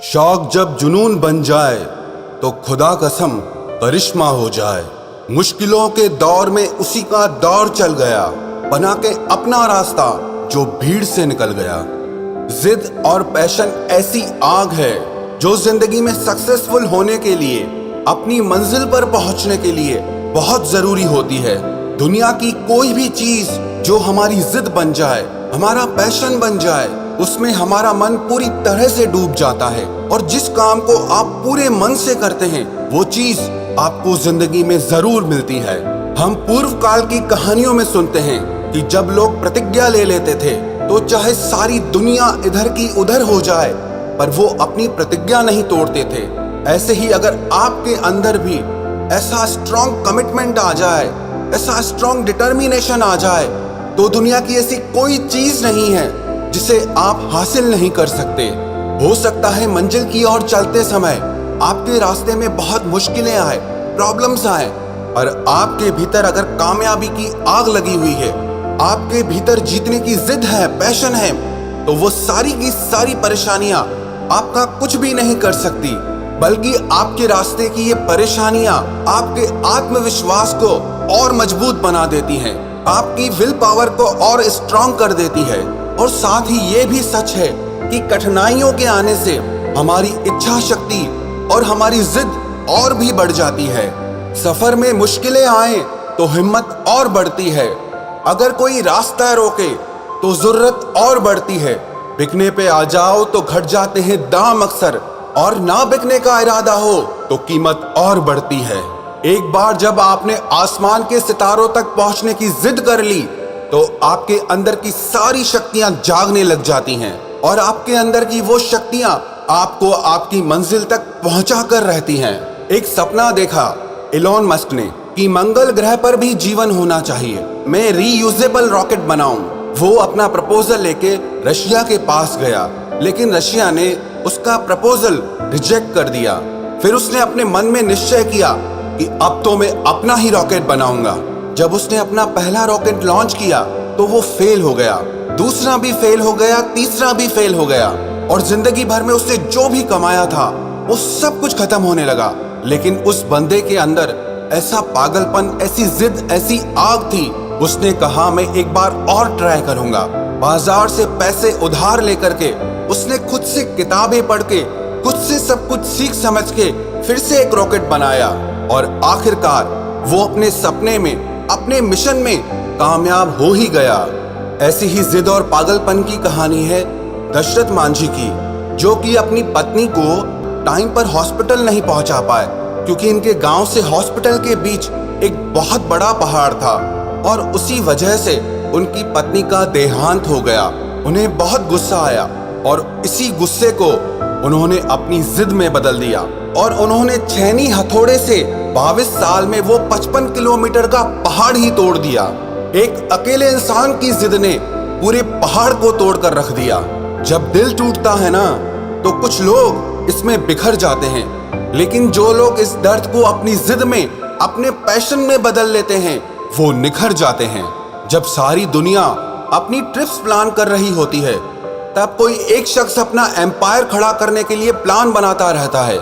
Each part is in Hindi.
शौक जब जुनून बन जाए तो खुदा कसम करिश्मा हो जाए। मुश्किलों के दौर में उसी का दौर चल गया, बना के अपना रास्ता जो भीड़ से निकल गया। जिद और पैशन ऐसी आग है जो जिंदगी में सक्सेसफुल होने के लिए, अपनी मंजिल पर पहुंचने के लिए बहुत जरूरी होती है। दुनिया की कोई भी चीज जो हमारी जिद बन जाए, हमारा पैशन बन जाए, उसमें हमारा मन पूरी तरह से डूब जाता है और जिस काम को आप पूरे मन से करते हैं वो चीज आपको जिंदगी में जरूर मिलती है। हम पूर्व काल की कहानियों में सुनते हैं कि जब लोग प्रतिज्ञा ले लेते थे तो चाहे सारी दुनिया इधर की उधर हो जाए पर वो अपनी प्रतिज्ञा नहीं तोड़ते थे। ऐसे ही अगर आपके अंदर भी ऐसा स्ट्रॉन्ग कमिटमेंट आ जाए, ऐसा स्ट्रॉन्ग डिटर्मिनेशन आ जाए, तो दुनिया की ऐसी कोई चीज नहीं है जिसे आप हासिल नहीं कर सकते। हो सकता है मंजिल की ओर चलते समय आपके रास्ते में बहुत मुश्किलें आए, प्रॉब्लम्स आए, और आपके भीतर अगर कामयाबी की आग लगी हुई है, आपके भीतर जीतने की जिद है, पैशन है, तो वो सारी की सारी परेशानियां आपका कुछ भी नहीं कर सकती, बल्कि आपके रास्ते की ये परेशानियां आपके आत्मविश्वास को और मजबूत बना देती हैं, आपकी विल पावर को और स्ट्रॉन्ग कर देती है। और साथ ही ये भी सच है कि कठिनाइयों के आने से हमारी इच्छा शक्ति और हमारी जिद और भी बढ़ जाती है। सफर में मुश्किलें आए तो हिम्मत और बढ़ती है। अगर कोई रास्ता रोके तो जरूरत और बढ़ती है। बिकने पे आ जाओ तो घट जाते हैं दाम अक्सर, और ना बिकने का इरादा हो तो कीमत और बढ़ती है। एक बार जब आपने आसमान के सितारों तक पहुंचने की जिद कर ली तो आपके अंदर की सारी शक्तियां जागने लग जाती हैं, और आपके अंदर की वो शक्तियां आपको आपकी मंजिल तक पहुंचा कर रहती हैं। एक सपना देखा इलॉन मस्क ने कि मंगल ग्रह पर भी जीवन होना चाहिए, मैं रीयूजेबल रॉकेट बनाऊं। वो अपना प्रपोजल लेके रशिया के पास गया, लेकिन रशिया ने उसका प्रपोजल रिजेक्ट कर दिया। फिर उसने अपने मन में निश्चय किया कि अब तो मैं अपना ही रॉकेट बनाऊंगा। जब उसने अपना पहला रॉकेट लॉन्च किया तो वो फेल हो गया, दूसरा भी फेल हो गया, तीसरा भी फेल हो गया, और जिंदगी भर में उसने जो भी कमाया था वो सब कुछ खत्म होने लगा। लेकिन उस बंदे के अंदर ऐसा पागलपन, ऐसी जिद, ऐसी आग थी, उसने कहा मैं एक बार और ट्राई करूंगा। बाजार से पैसे उधार लेकर के उसने खुद से किताबें पढ़ के, खुद से सब कुछ सीख समझ के फिर से एक रॉकेट बनाया, और आखिरकार वो अपने सपने में, अपने मिशन में कामयाब हो ही गया। ऐसी ही जिद और पागलपन की कहानी है दशरथ मांझी की, जो कि अपनी पत्नी को टाइम पर हॉस्पिटल नहीं पहुंचा पाए क्योंकि इनके गांव से हॉस्पिटल के बीच एक बहुत बड़ा पहाड़ था, और उसी वजह से उनकी पत्नी का देहांत हो गया। उन्हें बहुत गुस्सा आया और इसी गुस्से को उन्होंने अपनी जिद में बदल दिया, और उन्होंने छेनी हथौड़े से 22 साल में वो 55 किलोमीटर का पहाड़ ही तोड़ दिया। एक अकेले इंसान की जिद ने पूरे पहाड़ को तोड़कर रख दिया। जब दिल टूटता है ना तो कुछ लोग इसमें बिखर जाते हैं, लेकिन जो लोग इस दर्द को अपनी जिद में, अपने पैशन में बदल लेते हैं, वो निखर जाते हैं। जब सारी दुनिया अपनी ट्रिप्स प्लान कर रही होती है, तब कोई एक शख्स अपना एम्पायर खड़ा करने के लिए प्लान बनाता रहता है।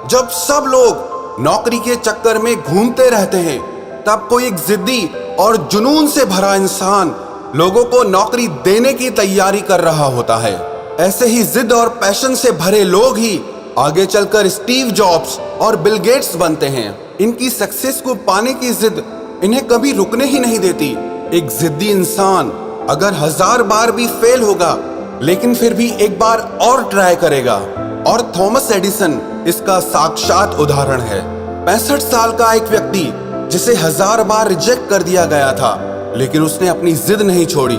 जब सब लोग नौकरी के चक्कर में घूमते रहते हैं, तब कोई एक जिद्दी और जुनून से भरा इंसान लोगों को नौकरी देने की तैयारी कर रहा होता है। ऐसे ही जिद और पैशन से भरे लोग ही आगे चलकर स्टीव जॉब्स और बिल गेट्स बनते हैं। इनकी सक्सेस को पाने की जिद इन्हें कभी रुकने ही नहीं देती। एक जिद्दी इंसान अगर 1000 बार भी फेल होगा, लेकिन फिर भी एक बार और ट्राई करेगा, और थॉमस एडिसन इसका साक्षात उदाहरण है। 65 साल का एक व्यक्ति जिसे 1000 बार रिजेक्ट कर दिया गया था, लेकिन उसने अपनी जिद नहीं छोड़ी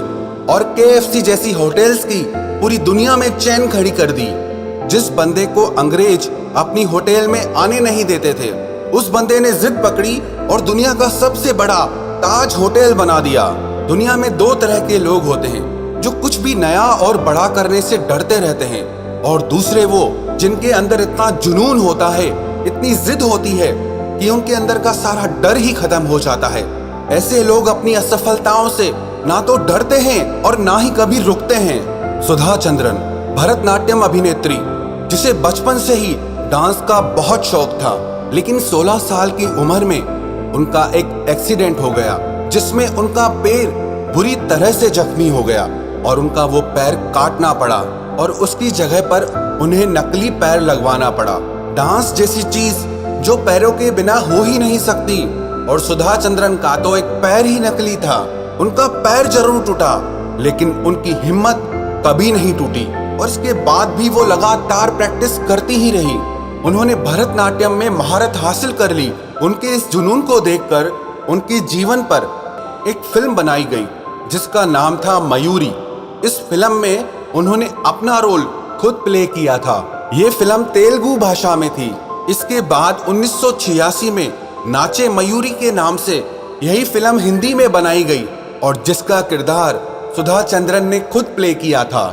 और KFC जैसी होटल्स की पूरी दुनिया में चेन खड़ी कर दी। जिस बंदे को अंग्रेज अपनी होटल में आने नहीं देते थे, उस बंदे ने जिद पकड़ी और दुनिया का सबसे बड़ा ताज होटल बना दिया। दुनिया में 2 तरह के लोग होते हैं, जो कुछ भी नया और बड़ा करने से डरते रहते हैं, और दूसरे वो जिनके अंदर इतना जुनून होता है, इतनी जिद होती है कि उनके अंदर का सारा डर ही खत्म हो जाता है। ऐसे लोग अपनी असफलताओं से ना तो डरते हैं और ना ही कभी रुकते हैं। सुधा चंद्रन, भरतनाट्यम अभिनेत्री, जिसे बचपन से ही डांस का बहुत शौक था, लेकिन 16 साल की उम्र में उनका एक एक्सीडेंट हो गया जिसमें उनका पैर बुरी तरह से जख्मी हो गया और उनका वो पैर काटना पड़ा और उसकी जगह पर उन्हें नकली पैर लगवाना पड़ा। डांस जैसी चीज जो पैरों के बिना हो ही नहीं सकती, और सुधा चंद्रन का तो एक पैर ही नकली था। उनका पैर जरूर टूटा, लेकिन उनकी हिम्मत कभी नहीं टूटी और इसके बाद भी वो लगातार प्रैक्टिस करती ही रही। उन्होंने भरतनाट्यम में महारत हासिल कर ली। उनके इस जुनून को देखकर उनके जीवन पर एक फिल्म बनाई गई जिसका नाम था मयूरी। इस फिल्म में उन्होंने अपना रोल खुद प्ले किया था। ये फिल्म तेलुगु भाषा में थी। इसके बाद 1986 में नाचे मयूरी के नाम से यही फिल्म हिंदी में बनाई गई और जिसका किरदार सुधा चंद्रन ने खुद प्ले किया था।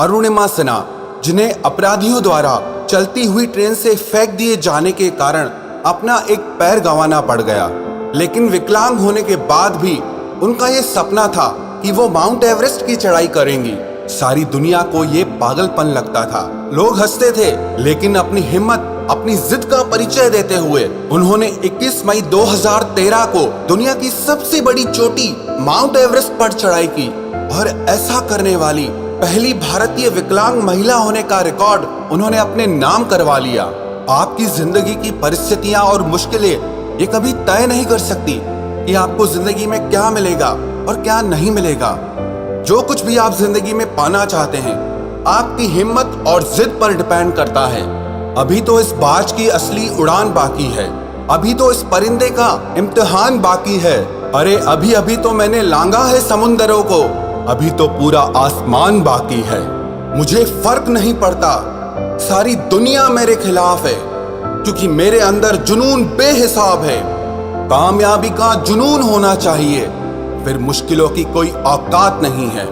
अरुणिमा सिन्हा, जिन्हें अपराधियों द्वारा चलती हुई ट्रेन से फेंक दिए जाने के कारण अपना एक पैर गंवाना पड़ गया, लेकिन विकलांग होने के बाद भी उनका ये सपना था कि वो माउंट एवरेस्ट की चढ़ाई करेंगी। सारी दुनिया को ये पागलपन लगता था। लोग हंसते थे, लेकिन अपनी हिम्मत, अपनी जिद का परिचय देते हुए उन्होंने 21 मई 2013 को दुनिया की सबसे बड़ी चोटी माउंट एवरेस्ट पर चढ़ाई की और ऐसा करने वाली पहली भारतीय विकलांग महिला होने का रिकॉर्ड उन्होंने अपने नाम करवा लिया। आपकी जिंदगी की परिस्थितियां और मुश्किलें ये कभी तय नहीं कर सकती कि आपको जिंदगी में क्या मिलेगा और क्या नहीं मिलेगा। जो कुछ भी आप जिंदगी में पाना चाहते हैं, आपकी हिम्मत और जिद पर डिपेंड करता है। अभी तो इस बाज की असली उड़ान बाकी है, अभी तो इस परिंदे का इम्तिहान बाकी है। अरे अभी अभी तो मैंने लांगा है समुंदरों को, अभी तो पूरा आसमान बाकी है। मुझे फर्क नहीं पड़ता, सारी दुनिया मेरे खिलाफ है, क्योंकि मेरे अंदर जुनून बेहिसाब है। कामयाबी का जुनून होना चाहिए, फिर मुश्किलों की कोई औकात नहीं है।